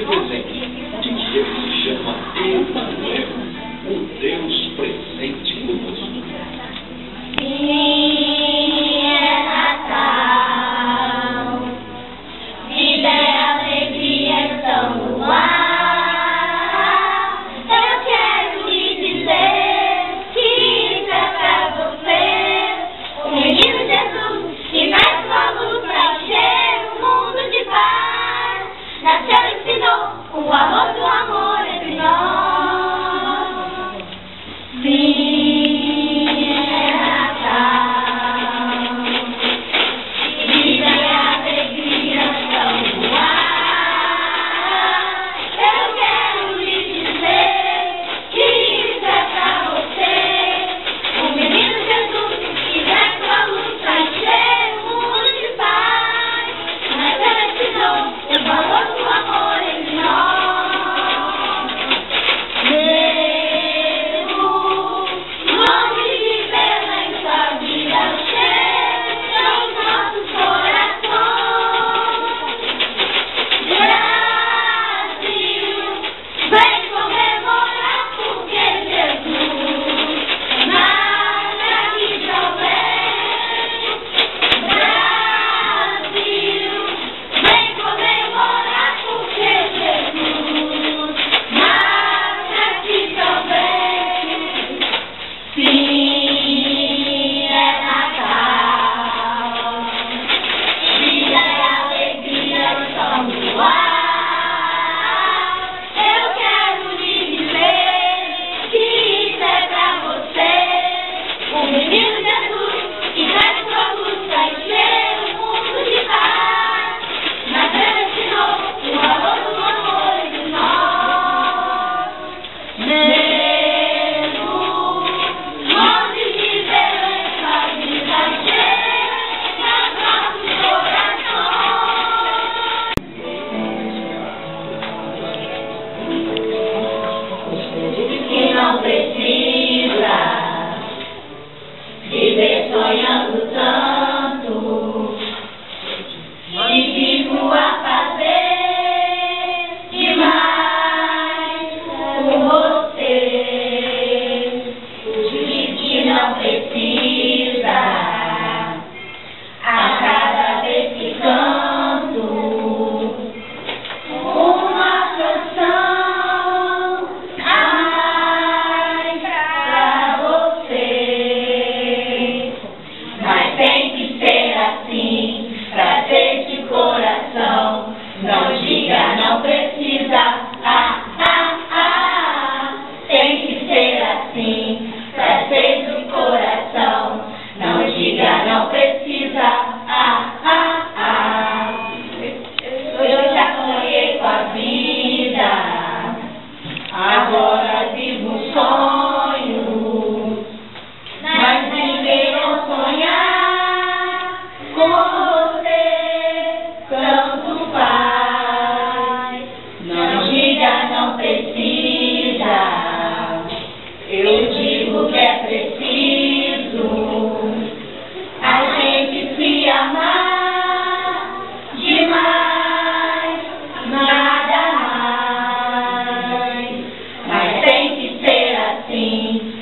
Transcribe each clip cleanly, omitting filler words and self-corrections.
presente de que ele se chama Emanuel, o Deus presente conosco. Sim, é Natal, vida e alegria estão no ar. Eu quero lhe dizer que isso é pra você, o menino Jesus, que traz sua luz pra encher o mundo de paz. Nasceu e ensinou o valor do amor entre nós. Sim, é Natal, vida e alegria estão no ar. Eu quero lhe dizer que isso é pra você, o menino Jesus, que traz sua luz pra encher o mundo de paz. Nasceu e ensinou o valor do amor entre nós. Não precisa viver sonhando tanto e fico a fazer demais por você. Diz que não precisa a cada vez que canto uma canção. Não diga, não precisa, tem que ser assim, pra ser de coração. Não diga, não precisa, eu já sonhei com a vida, agora vivo um sonho, mas viver ou sonhar com você tanto faz. Não diga, não precisa, eu digo que é preciso a gente se amar demais, nada mais. Mas tem que ser assim,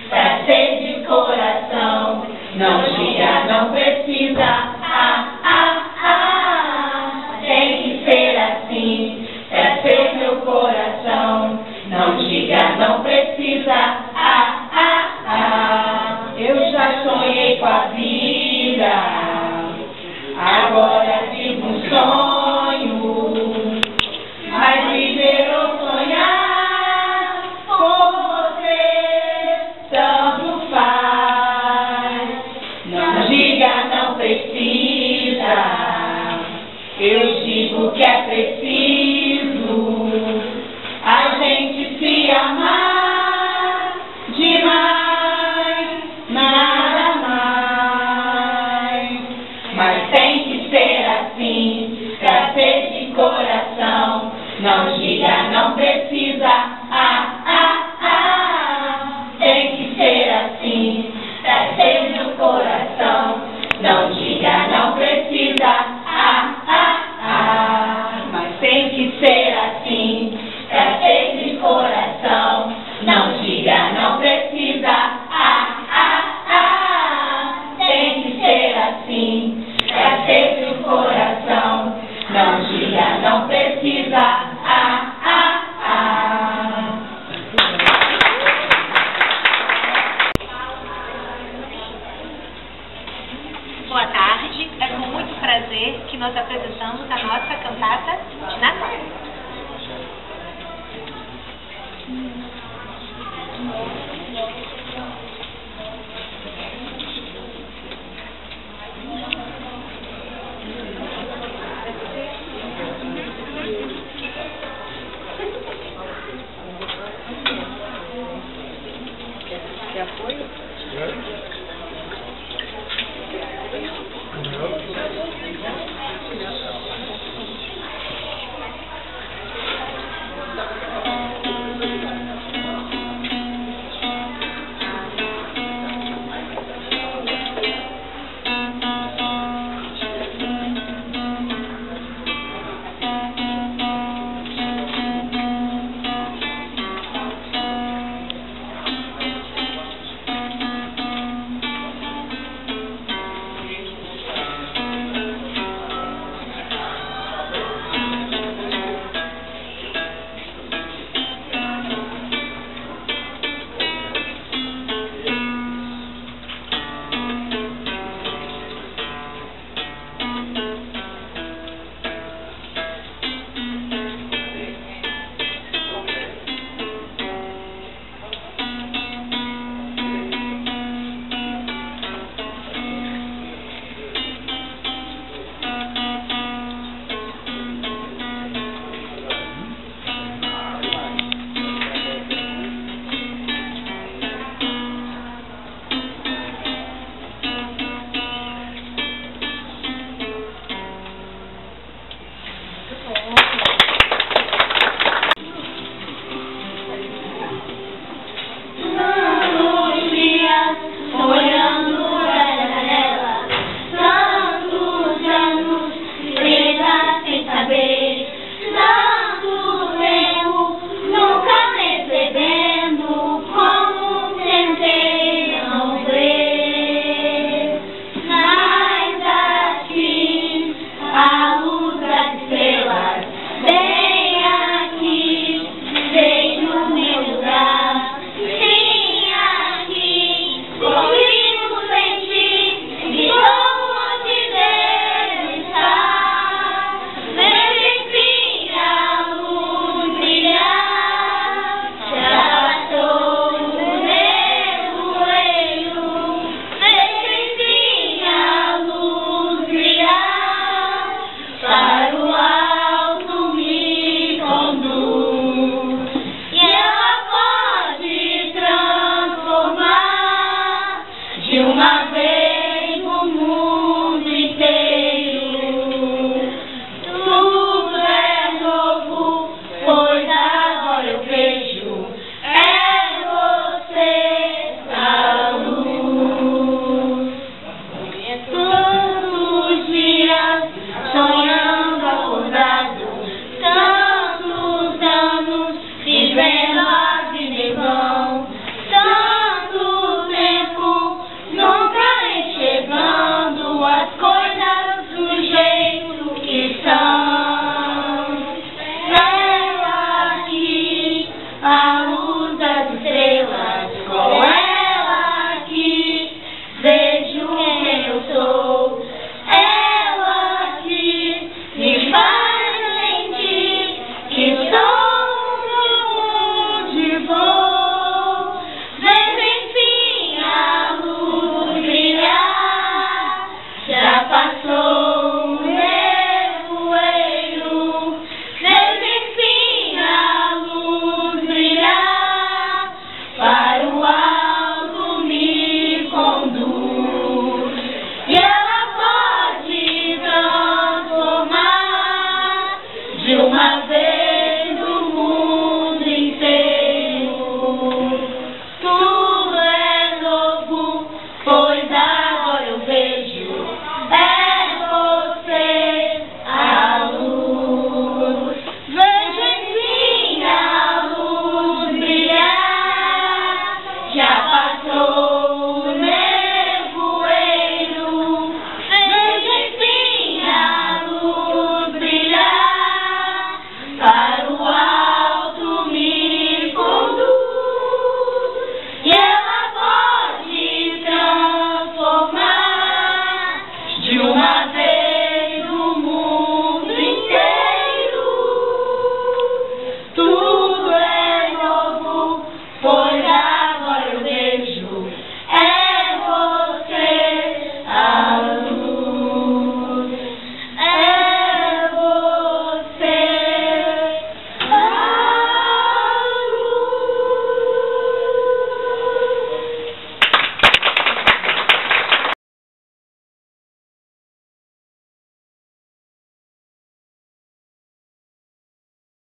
pra ser de coração. Não diga, não precisa, tem que ser assim, pra ser meu coração. Não diga, não precisa, eu já sonhei com a vida, agora vivo um sonho, mas viver ou sonhar com você tanto faz. Não diga, não precisa, eu digo que é preciso a gente se amar demais, nada mais. Mas tem que ser assim, pra ser de coração. Não diga, não precisa, tem que ser assim, pra ser do coração. Não diga, não precisa, mas tem que ser assim, avisar.